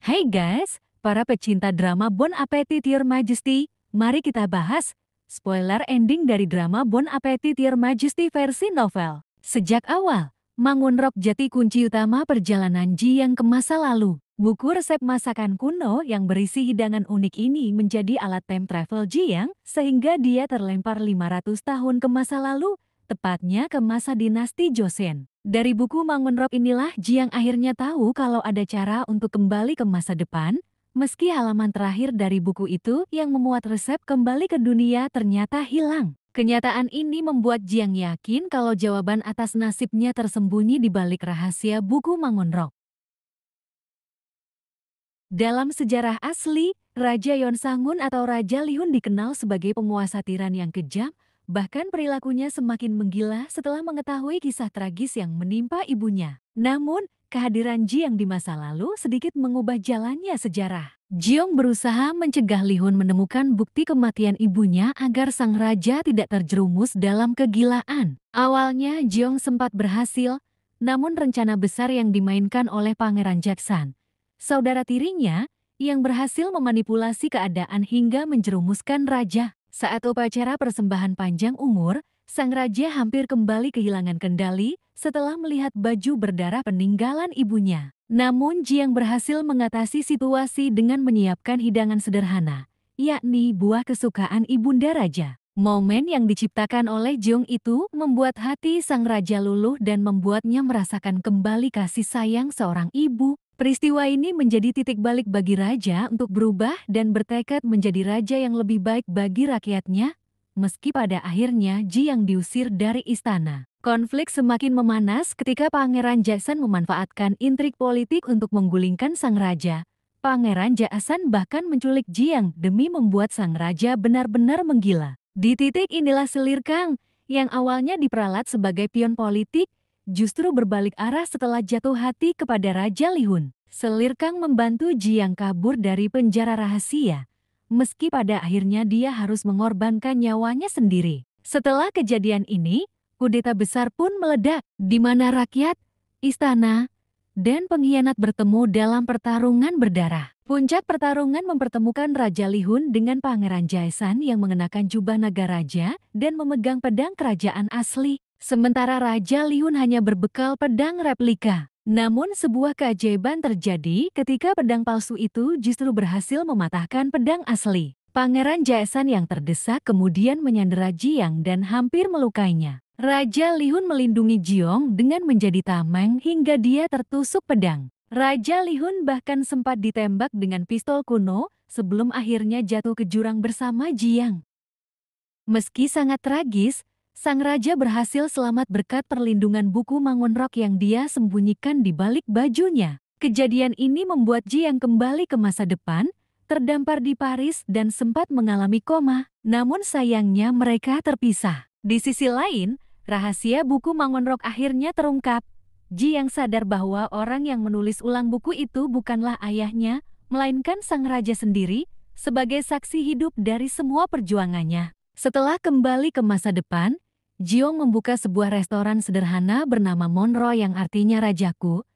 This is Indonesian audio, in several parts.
Hai guys, para pecinta drama Bon Appetit Your Majesty, mari kita bahas spoiler ending dari drama Bon Appetit Your Majesty versi novel. Sejak awal, Mangunrok jadi kunci utama perjalanan Ji Yang ke masa lalu. Buku resep masakan kuno yang berisi hidangan unik ini menjadi alat time travel Ji Yang, sehingga dia terlempar 500 tahun ke masa lalu, tepatnya ke masa dinasti Joseon. Dari buku Mangunrok inilah Jiang akhirnya tahu kalau ada cara untuk kembali ke masa depan, meski halaman terakhir dari buku itu yang memuat resep kembali ke dunia ternyata hilang. Kenyataan ini membuat Jiang yakin kalau jawaban atas nasibnya tersembunyi di balik rahasia buku Mangunrok. Dalam sejarah asli, Raja Yonsangun atau Raja Lihun dikenal sebagai penguasa tiran yang kejam. Bahkan perilakunya semakin menggila setelah mengetahui kisah tragis yang menimpa ibunya. Namun, kehadiran Jiang di masa lalu sedikit mengubah jalannya sejarah. Jiang berusaha mencegah Lihun menemukan bukti kematian ibunya agar sang raja tidak terjerumus dalam kegilaan. Awalnya Jiang sempat berhasil, namun rencana besar yang dimainkan oleh Pangeran Jackson, saudara tirinya, yang berhasil memanipulasi keadaan hingga menjerumuskan raja. Saat upacara persembahan panjang umur, sang raja hampir kembali kehilangan kendali setelah melihat baju berdarah peninggalan ibunya. Namun Jiang berhasil mengatasi situasi dengan menyiapkan hidangan sederhana, yakni buah kesukaan ibunda raja. Momen yang diciptakan oleh Jiang itu membuat hati sang raja luluh dan membuatnya merasakan kembali kasih sayang seorang ibu. Peristiwa ini menjadi titik balik bagi raja untuk berubah dan bertekad menjadi raja yang lebih baik bagi rakyatnya, meski pada akhirnya Jiang diusir dari istana. Konflik semakin memanas ketika Pangeran Jackson memanfaatkan intrik politik untuk menggulingkan sang raja. Pangeran Jackson bahkan menculik Jiang demi membuat sang raja benar-benar menggila. Di titik inilah Selir Kang, yang awalnya diperalat sebagai pion politik, justru berbalik arah setelah jatuh hati kepada Raja Lihun. Selir Kang membantu Jiang kabur dari penjara rahasia, meski pada akhirnya dia harus mengorbankan nyawanya sendiri. Setelah kejadian ini, kudeta besar pun meledak, di mana rakyat, istana, dan pengkhianat bertemu dalam pertarungan berdarah. Puncak pertarungan mempertemukan Raja Lihun dengan Pangeran Jaesan yang mengenakan jubah naga raja dan memegang pedang kerajaan asli. Sementara Raja Lihun hanya berbekal pedang replika. Namun sebuah keajaiban terjadi ketika pedang palsu itu justru berhasil mematahkan pedang asli. Pangeran Jaesan yang terdesak kemudian menyandera Jiang dan hampir melukainya. Raja Lihun melindungi Jiang dengan menjadi tameng hingga dia tertusuk pedang. Raja Lihun bahkan sempat ditembak dengan pistol kuno sebelum akhirnya jatuh ke jurang bersama Jiang. Meski sangat tragis, sang raja berhasil selamat berkat perlindungan buku Mangunrok yang dia sembunyikan di balik bajunya. Kejadian ini membuat Jiang kembali ke masa depan, terdampar di Paris dan sempat mengalami koma. Namun sayangnya mereka terpisah. Di sisi lain, rahasia buku Mangunrok akhirnya terungkap. Jiang sadar bahwa orang yang menulis ulang buku itu bukanlah ayahnya, melainkan sang raja sendiri, sebagai saksi hidup dari semua perjuangannya. Setelah kembali ke masa depan, Jiang membuka sebuah restoran sederhana bernama Monroe yang artinya rajaku.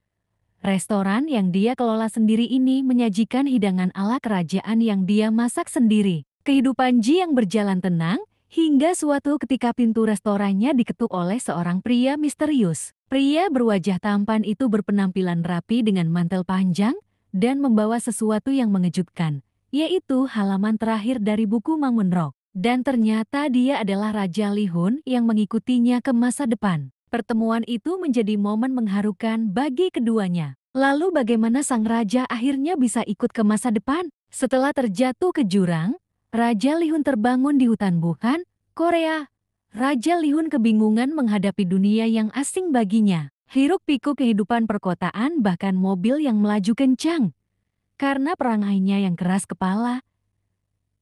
Restoran yang dia kelola sendiri ini menyajikan hidangan ala kerajaan yang dia masak sendiri. Kehidupan Jiang berjalan tenang, hingga suatu ketika pintu restorannya diketuk oleh seorang pria misterius. Pria berwajah tampan itu berpenampilan rapi dengan mantel panjang dan membawa sesuatu yang mengejutkan, yaitu halaman terakhir dari buku Mangunrok. Dan ternyata dia adalah Raja Lihun yang mengikutinya ke masa depan. Pertemuan itu menjadi momen mengharukan bagi keduanya. Lalu bagaimana sang raja akhirnya bisa ikut ke masa depan? Setelah terjatuh ke jurang, Raja Lihun terbangun di hutan Wuhan, Korea. Raja Lihun kebingungan menghadapi dunia yang asing baginya. Hiruk-pikuk kehidupan perkotaan bahkan mobil yang melaju kencang. Karena perangainya yang keras kepala,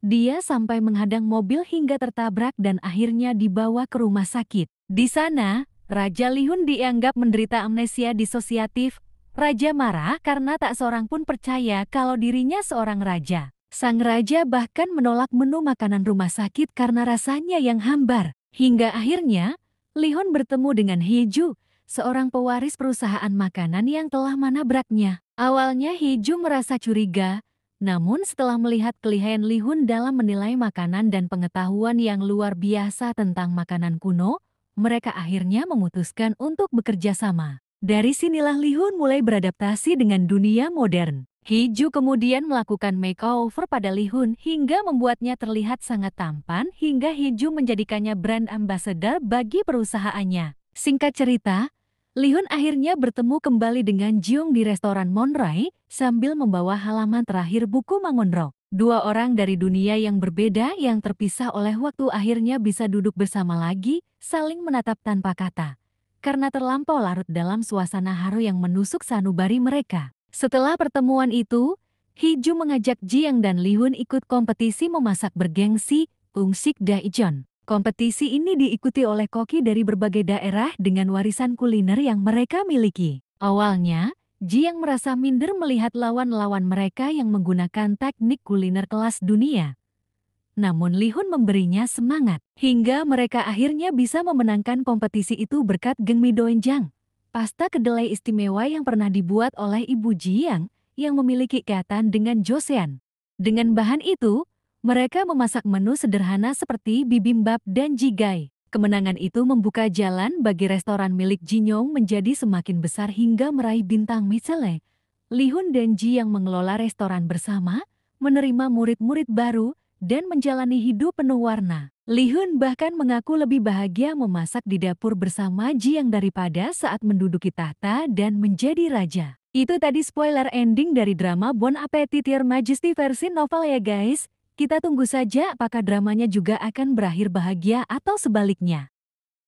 dia sampai menghadang mobil hingga tertabrak dan akhirnya dibawa ke rumah sakit. Di sana, Raja Lihun dianggap menderita amnesia disosiatif. Raja marah karena tak seorang pun percaya kalau dirinya seorang raja. Sang raja bahkan menolak menu makanan rumah sakit karena rasanya yang hambar. Hingga akhirnya, Lihun bertemu dengan Hyeju, seorang pewaris perusahaan makanan yang telah menabraknya. Awalnya Hee-ju merasa curiga, namun setelah melihat kelihayan Li-hun dalam menilai makanan dan pengetahuan yang luar biasa tentang makanan kuno, mereka akhirnya memutuskan untuk bekerja sama. Dari sinilah Li-hun mulai beradaptasi dengan dunia modern. Hee-ju kemudian melakukan makeover pada Li-hun hingga membuatnya terlihat sangat tampan hingga Hee-ju menjadikannya brand ambassador bagi perusahaannya. Singkat cerita, Li-hun akhirnya bertemu kembali dengan Jeong di restoran Monroe sambil membawa halaman terakhir buku Mangonro. Dua orang dari dunia yang berbeda yang terpisah oleh waktu akhirnya bisa duduk bersama lagi, saling menatap tanpa kata. Karena terlampau larut dalam suasana haru yang menusuk sanubari mereka. Setelah pertemuan itu, Hee-ju mengajak Jiang dan Li-hun ikut kompetisi memasak bergengsi, Ungsik Daejeon. Kompetisi ini diikuti oleh koki dari berbagai daerah dengan warisan kuliner yang mereka miliki. Awalnya, Jiang merasa minder melihat lawan-lawan mereka yang menggunakan teknik kuliner kelas dunia. Namun Li-hun memberinya semangat, hingga mereka akhirnya bisa memenangkan kompetisi itu berkat Gengmi Doenjang, pasta kedelai istimewa yang pernah dibuat oleh Ibu Jiang yang memiliki ikatan dengan Joseon. Dengan bahan itu, mereka memasak menu sederhana seperti bibimbap dan jjigae. Kemenangan itu membuka jalan bagi restoran milik Jinyong menjadi semakin besar hingga meraih bintang Michelin. Li-hun dan Ji yang mengelola restoran bersama, menerima murid-murid baru, dan menjalani hidup penuh warna. Li-hun bahkan mengaku lebih bahagia memasak di dapur bersama Ji yang daripada saat menduduki tahta dan menjadi raja. Itu tadi spoiler ending dari drama Bon Appetit Your Majesty versi novel ya guys. Kita tunggu saja apakah dramanya juga akan berakhir bahagia atau sebaliknya.